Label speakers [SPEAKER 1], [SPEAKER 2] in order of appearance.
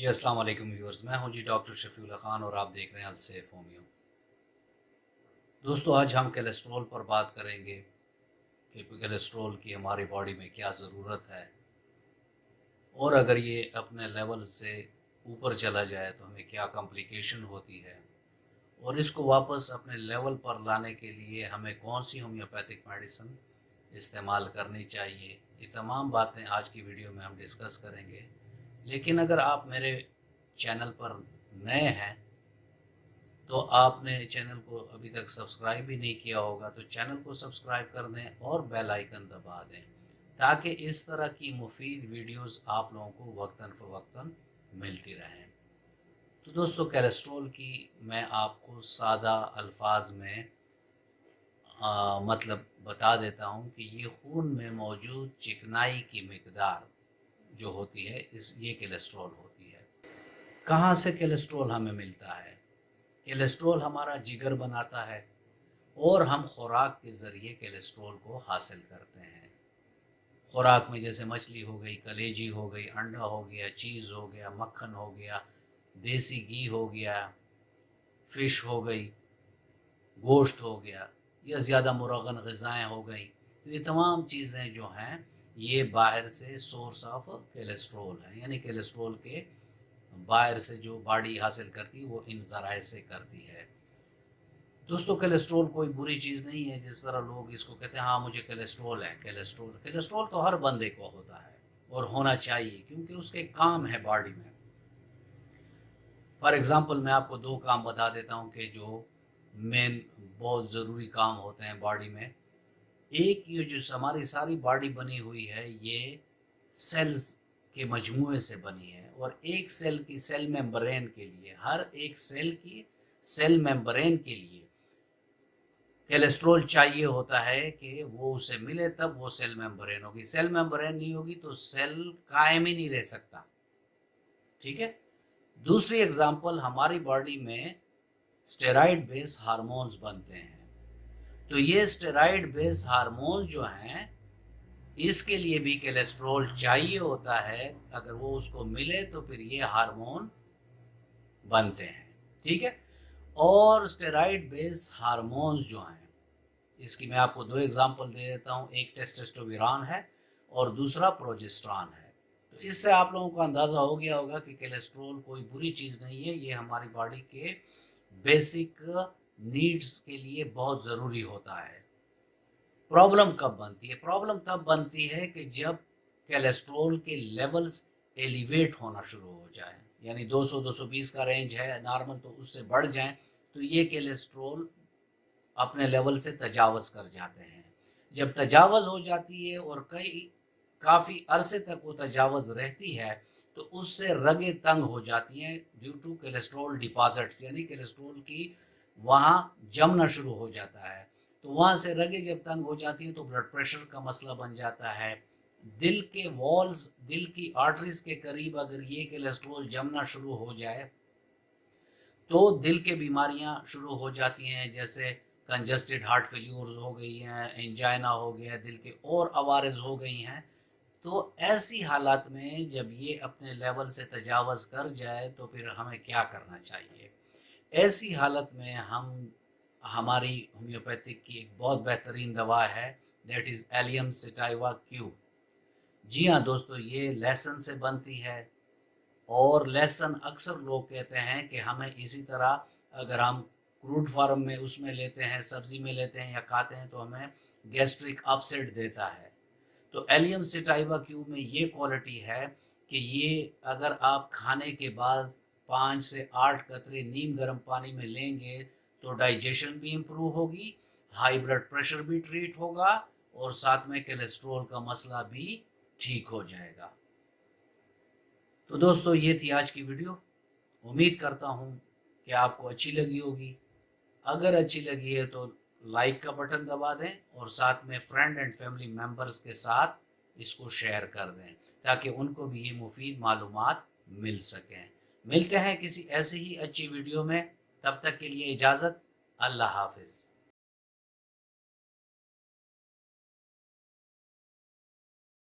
[SPEAKER 1] جی السلام علیکم ویورز، میں ہوں ڈاکٹر شفیع اللہ خان اور آپ دیکھ رہے ہیں السیف ہومیو۔ دوستو آج ہم کولیسٹرول پر بات کریں گے کہ کولیسٹرول کی ہماری باڈی میں کیا ضرورت ہے، اور اگر یہ اپنے لیول سے اوپر چلا جائے تو ہمیں کیا کمپلیکیشن ہوتی ہے، اور اس کو واپس اپنے لیول پر لانے کے لیے ہمیں کون سی ہومیوپیتھک میڈیسن استعمال کرنی چاہیے۔ یہ تمام باتیں آج کی ویڈیو میں ہم ڈسکس کریں گے۔ لیکن اگر آپ میرے چینل پر نئے ہیں تو آپ نے چینل کو ابھی تک سبسکرائب بھی نہیں کیا ہوگا تو چینل کو سبسکرائب کر دیں اور بیل آئیکن دبا دیں تاکہ اس طرح کی مفید ویڈیوز آپ لوگوں کو وقتاً فوقتاً ملتی رہیں۔ تو دوستو کولیسٹرول کی میں آپ کو سادہ الفاظ میں مطلب بتا دیتا ہوں کہ یہ خون میں موجود چکنائی کی مقدار جو ہوتی ہے یہ کولیسٹرول ہوتی ہے۔ کہاں سے کولیسٹرول ہمیں ملتا ہے؟ کولیسٹرول ہمارا جگر بناتا ہے اور ہم خوراک کے ذریعے کولیسٹرول کو حاصل کرتے ہیں۔ خوراک میں جیسے مچھلی ہو گئی، کلیجی ہو گئی، انڈا ہو گیا، چیز ہو گیا، مکھن ہو گیا، دیسی گھی ہو گیا، فش ہو گئی، گوشت ہو گیا، یا زیادہ مرغن غذائیں ہو گئیں، تو یہ تمام چیزیں جو ہیں یہ باہر سے سورس آف کولیسٹرول ہیں، یعنی کولیسٹرول کے باہر سے جو باڈی حاصل کرتی ہے وہ ان ذرائع سے کرتی ہے۔ دوستو کولیسٹرول کوئی بری چیز نہیں ہے جس طرح لوگ اس کو کہتے ہیں ہاں مجھے کولیسٹرول ہے۔ کولیسٹرول تو ہر بندے کو ہوتا ہے اور ہونا چاہیے کیونکہ اس کے کام ہے باڈی میں۔ فار ایگزامپل میں آپ کو دو کام بتا دیتا ہوں کہ جو مین بہت ضروری کام ہوتے ہیں باڈی میں۔ ایک یہ جو ہماری ساری باڈی بنی ہوئی ہے یہ سیلز کے مجموعے سے بنی ہے، اور ایک سیل کی سیل میمبرین کے لیے، ہر ایک سیل کی سیل میمبرین کے لیے کولیسٹرول چاہیے ہوتا ہے کہ وہ اسے ملے تب وہ سیل میمبرین ہوگی۔ سیل میمبرین نہیں ہوگی تو سیل قائم ہی نہیں رہ سکتا، ٹھیک ہے۔ دوسری اگزامپل، ہماری باڈی میں اسٹیرائڈ بیس ہارمونز بنتے ہیں، تو یہ اسٹیرائڈ بیس ہارمون جو ہیں اس کے لیے بھی کولیسٹرول چاہیے ہوتا ہے، اگر وہ اس کو ملے تو پھر یہ ہارمون بنتے ہیں، ٹھیک ہے۔ اور اسٹیرائڈ بیس ہارمونز جو ہیں اس کی میں آپ کو دو ایگزامپل دے دیتا ہوں، ایک ٹیسٹوسٹیرون ہے اور دوسرا پروجسٹران ہے۔ تو اس سے آپ لوگوں کو اندازہ ہو گیا ہوگا کہ کولیسٹرول کوئی بری چیز نہیں ہے، یہ ہماری باڈی کے بیسک نیڈز کے لیے بہت ضروری ہوتا ہے۔ پرابلم کب بنتی ہے؟ پرابلم تب بنتی ہے کہ جب کولیسٹرول کے لیولز ایلیویٹ ہونا شروع ہو جائے، یعنی 200-220 کا رینج ہے نارمل، تو اس سے بڑھ جائیں تو یہ کولیسٹرول اپنے لیول سے تجاوز کر جاتے ہیں۔ جب تجاوز ہو جاتی ہے اور کافی عرصے تک وہ تجاوز رہتی ہے تو اس سے رگیں تنگ ہو جاتی ہیں ڈیو ٹو کولیسٹرول ڈپازٹس، یعنی کولیسٹرول کی وہاں جمنا شروع ہو جاتا ہے، تو وہاں سے رگیں جب تنگ ہو جاتی ہیں تو بلڈ پریشر کا مسئلہ بن جاتا ہے۔ دل کے والز، دل کی آرٹریز کے قریب اگر یہ کولیسٹرول جمنا شروع ہو جائے تو دل کے بیماریاں شروع ہو جاتی ہیں، جیسے کنجسٹڈ ہارٹ فیلیورز ہو گئی ہیں، انجائنا ہو گیا، دل کے اور عوارض ہو گئی ہیں۔ تو ایسی حالات میں جب یہ اپنے لیول سے تجاوز کر جائے تو پھر ہمیں کیا کرنا چاہیے؟ ایسی حالت میں ہماری ہومیوپیتھک کی ایک بہت بہترین دوا ہے، دیٹ از ایلیم سٹائیوا کیو۔ جی ہاں دوستو، یہ لہسن سے بنتی ہے، اور لہسن اکثر لوگ کہتے ہیں کہ ہمیں اسی طرح اگر ہم کروڈ فارم میں اس میں لیتے ہیں، سبزی میں لیتے ہیں یا کھاتے ہیں تو ہمیں گیسٹرک اپسیٹ دیتا ہے۔ تو ایلیم سٹائیوا کیوب میں یہ کوالٹی ہے کہ یہ اگر آپ کھانے کے بعد 5 سے 8 قطرے نیم گرم پانی میں لیں گے تو ڈائجیشن بھی امپروو ہوگی، ہائی بلڈ پریشر بھی ٹریٹ ہوگا، اور ساتھ میں کولیسٹرول کا مسئلہ بھی ٹھیک ہو جائے گا۔ تو دوستو یہ تھی آج کی ویڈیو، امید کرتا ہوں کہ آپ کو اچھی لگی ہوگی۔ اگر اچھی لگی ہے تو لائک کا بٹن دبا دیں اور ساتھ میں فرینڈ اینڈ فیملی ممبرز کے ساتھ اس کو شیئر کر دیں تاکہ ان کو بھی یہ مفید معلومات مل سکیں۔ ملتے ہیں کسی ایسی ہی اچھی ویڈیو میں، تب تک کے لیے اجازت، اللہ حافظ۔